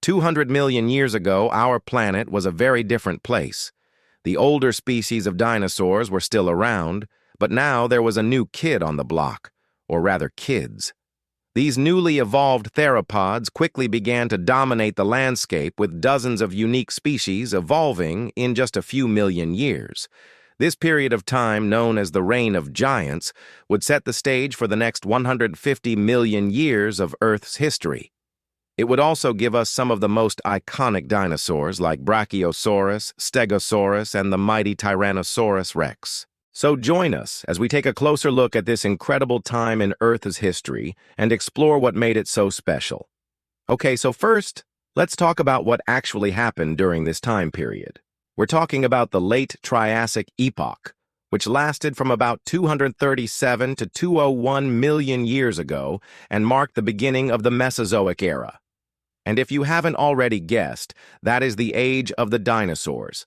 200 million years ago, our planet was a very different place. The older species of dinosaurs were still around, but now there was a new kid on the block, or rather kids. These newly evolved theropods quickly began to dominate the landscape with dozens of unique species evolving in just a few million years. This period of time, known as the Reign of Giants, would set the stage for the next 150 million years of Earth's history. It would also give us some of the most iconic dinosaurs like Brachiosaurus, Stegosaurus, and the mighty Tyrannosaurus Rex. So join us as we take a closer look at this incredible time in Earth's history and explore what made it so special. Okay, so first, let's talk about what actually happened during this time period. We're talking about the Late Triassic epoch, which lasted from about 237 to 201 million years ago and marked the beginning of the Mesozoic Era. And if you haven't already guessed, that is the age of the dinosaurs.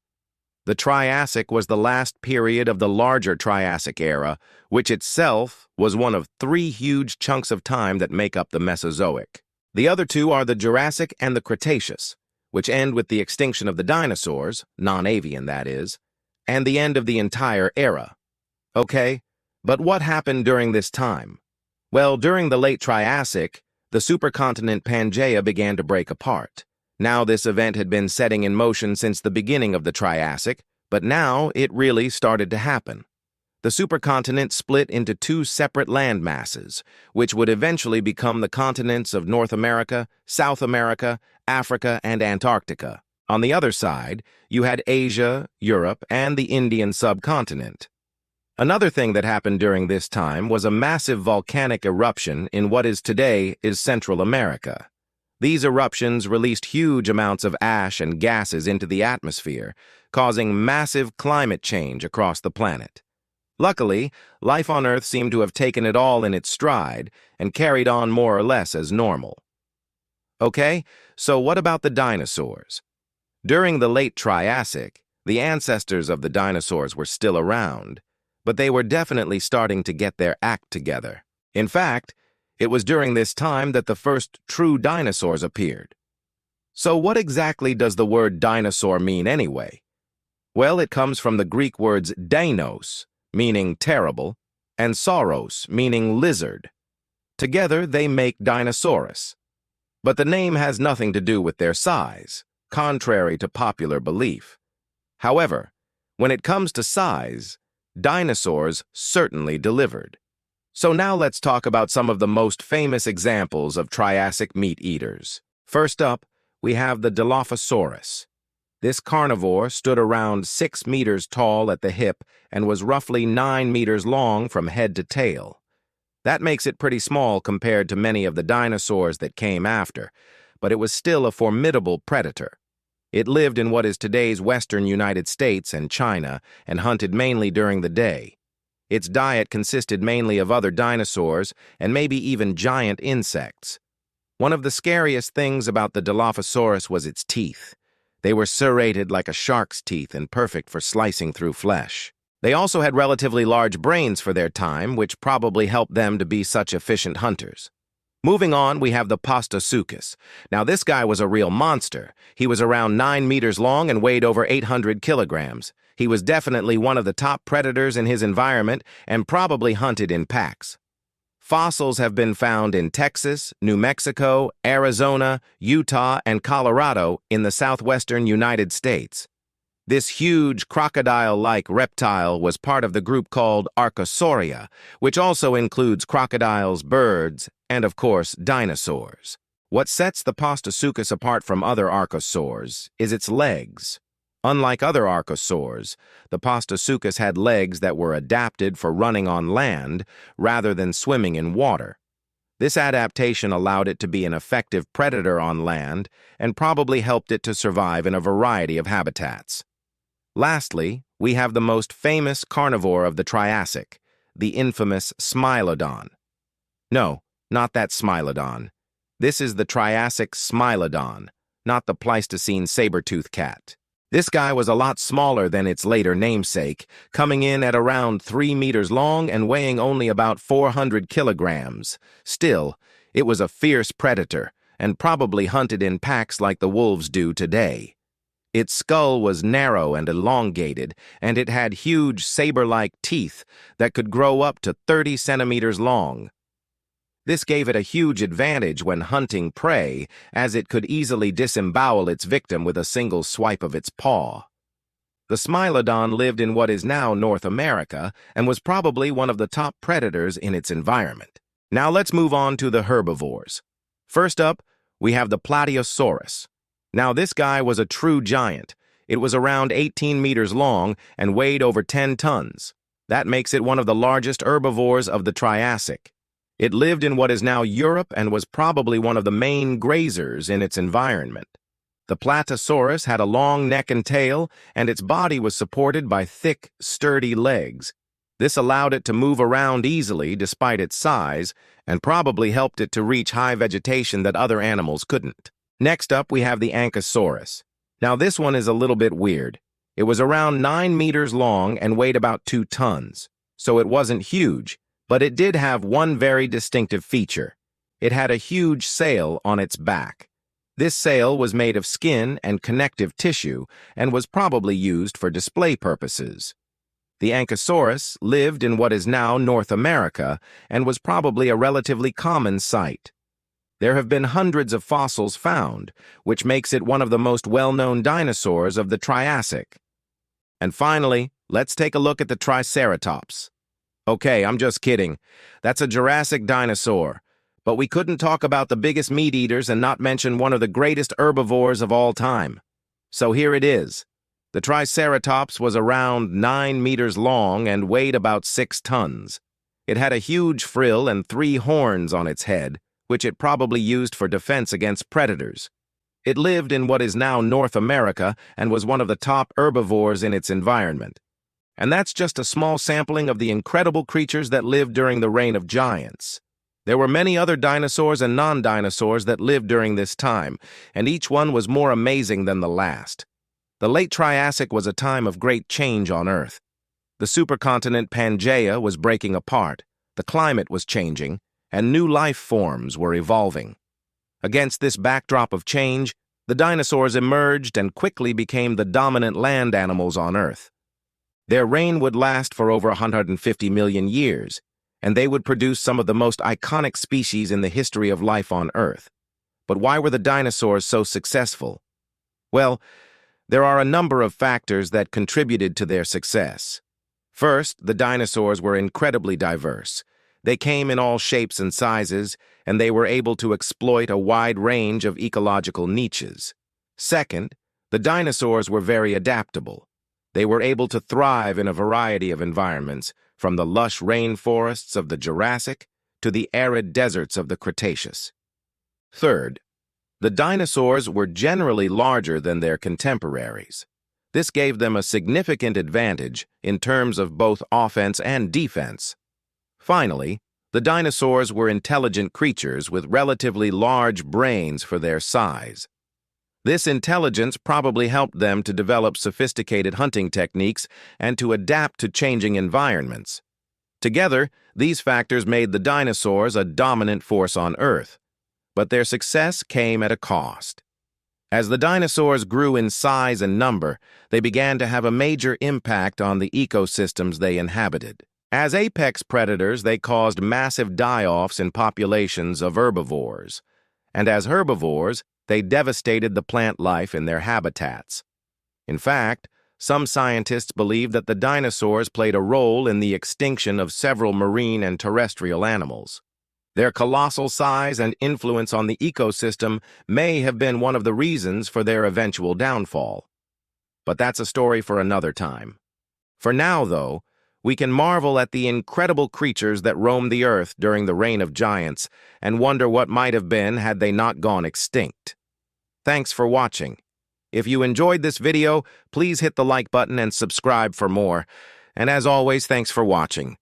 The Triassic was the last period of the larger Triassic Era, which itself was one of three huge chunks of time that make up the Mesozoic. The other two are the Jurassic and the Cretaceous, which end with the extinction of the dinosaurs, non-avian that is, and the end of the entire era. Okay, but what happened during this time? Well, during the late Triassic, the supercontinent Pangaea began to break apart. Now this event had been setting in motion since the beginning of the Triassic, but now it really started to happen. The supercontinent split into two separate land masses, which would eventually become the continents of North America, South America, Africa, and Antarctica. On the other side, you had Asia, Europe, and the Indian subcontinent. Another thing that happened during this time was a massive volcanic eruption in what is today Central America. These eruptions released huge amounts of ash and gases into the atmosphere, causing massive climate change across the planet. Luckily, life on Earth seemed to have taken it all in its stride and carried on more or less as normal. Okay, so what about the dinosaurs? During the late Triassic, the ancestors of the dinosaurs were still around, but they were definitely starting to get their act together. In fact, it was during this time that the first true dinosaurs appeared. So what exactly does the word dinosaur mean anyway? Well, it comes from the Greek words dinos, meaning terrible, and sauros, meaning lizard. Together, they make Dinosaurus. But the name has nothing to do with their size, contrary to popular belief. However, when it comes to size, dinosaurs certainly delivered. So now let's talk about some of the most famous examples of Triassic meat-eaters. First up, we have the Dilophosaurus. This carnivore stood around 6 meters tall at the hip and was roughly 9 meters long from head to tail. That makes it pretty small compared to many of the dinosaurs that came after, but it was still a formidable predator. It lived in what is today's western United States and China and hunted mainly during the day. Its diet consisted mainly of other dinosaurs and maybe even giant insects. One of the scariest things about the Dilophosaurus was its teeth. They were serrated like a shark's teeth and perfect for slicing through flesh. They also had relatively large brains for their time, which probably helped them to be such efficient hunters. Moving on, we have the Postosuchus. Now, this guy was a real monster. He was around 9 meters long and weighed over 800 kilograms. He was definitely one of the top predators in his environment and probably hunted in packs. Fossils have been found in Texas, New Mexico, Arizona, Utah, and Colorado in the southwestern United States. This huge crocodile-like reptile was part of the group called Archosauria, which also includes crocodiles, birds, and of course, dinosaurs. What sets the Postosuchus apart from other archosaurs is its legs. Unlike other archosaurs, the Postosuchus had legs that were adapted for running on land rather than swimming in water. This adaptation allowed it to be an effective predator on land and probably helped it to survive in a variety of habitats. Lastly, we have the most famous carnivore of the Triassic, the infamous Smilodon. No, not that Smilodon. This is the Triassic Smilodon, not the Pleistocene saber-toothed cat. This guy was a lot smaller than its later namesake, coming in at around 3 meters long and weighing only about 400 kilograms. Still, it was a fierce predator, and probably hunted in packs like the wolves do today. Its skull was narrow and elongated, and it had huge saber-like teeth that could grow up to 30 centimeters long. This gave it a huge advantage when hunting prey, as it could easily disembowel its victim with a single swipe of its paw. The Smilodon lived in what is now North America and was probably one of the top predators in its environment. Now let's move on to the herbivores. First up, we have the Plateosaurus. Now this guy was a true giant. It was around 18 meters long and weighed over 10 tons. That makes it one of the largest herbivores of the Triassic. It lived in what is now Europe and was probably one of the main grazers in its environment. The Plateosaurus had a long neck and tail, and its body was supported by thick, sturdy legs. This allowed it to move around easily despite its size, and probably helped it to reach high vegetation that other animals couldn't. Next up, we have the Ankylosaurus. Now this one is a little bit weird. It was around 9 meters long and weighed about 2 tons, so it wasn't huge, but it did have one very distinctive feature. It had a huge sail on its back. This sail was made of skin and connective tissue and was probably used for display purposes. The Ankylosaurus lived in what is now North America and was probably a relatively common sight. There have been hundreds of fossils found, which makes it one of the most well-known dinosaurs of the Triassic. And finally, let's take a look at the Triceratops. Okay, I'm just kidding. That's a Jurassic dinosaur. But we couldn't talk about the biggest meat-eaters and not mention one of the greatest herbivores of all time. So here it is. The Triceratops was around 9 meters long and weighed about 6 tons. It had a huge frill and 3 horns on its head, which it probably used for defense against predators. It lived in what is now North America and was one of the top herbivores in its environment. And that's just a small sampling of the incredible creatures that lived during the reign of giants. There were many other dinosaurs and non-dinosaurs that lived during this time, and each one was more amazing than the last. The Late Triassic was a time of great change on Earth. The supercontinent Pangaea was breaking apart, the climate was changing, and new life forms were evolving. Against this backdrop of change, the dinosaurs emerged and quickly became the dominant land animals on Earth. Their reign would last for over 150 million years, and they would produce some of the most iconic species in the history of life on Earth. But why were the dinosaurs so successful? Well, there are a number of factors that contributed to their success. First, the dinosaurs were incredibly diverse. They came in all shapes and sizes, and they were able to exploit a wide range of ecological niches. Second, the dinosaurs were very adaptable. They were able to thrive in a variety of environments, from the lush rainforests of the Jurassic to the arid deserts of the Cretaceous. Third, the dinosaurs were generally larger than their contemporaries. This gave them a significant advantage in terms of both offense and defense. Finally, the dinosaurs were intelligent creatures with relatively large brains for their size. This intelligence probably helped them to develop sophisticated hunting techniques and to adapt to changing environments. Together, these factors made the dinosaurs a dominant force on Earth. But their success came at a cost. As the dinosaurs grew in size and number, they began to have a major impact on the ecosystems they inhabited. As apex predators, they caused massive die-offs in populations of herbivores. And as herbivores, they devastated the plant life in their habitats. In fact, some scientists believe that the dinosaurs played a role in the extinction of several marine and terrestrial animals. Their colossal size and influence on the ecosystem may have been one of the reasons for their eventual downfall. But that's a story for another time. For now, though, we can marvel at the incredible creatures that roamed the earth during the reign of giants and wonder what might have been had they not gone extinct. Thanks for watching. If you enjoyed this video, please hit the like button and subscribe for more. And as always, thanks for watching.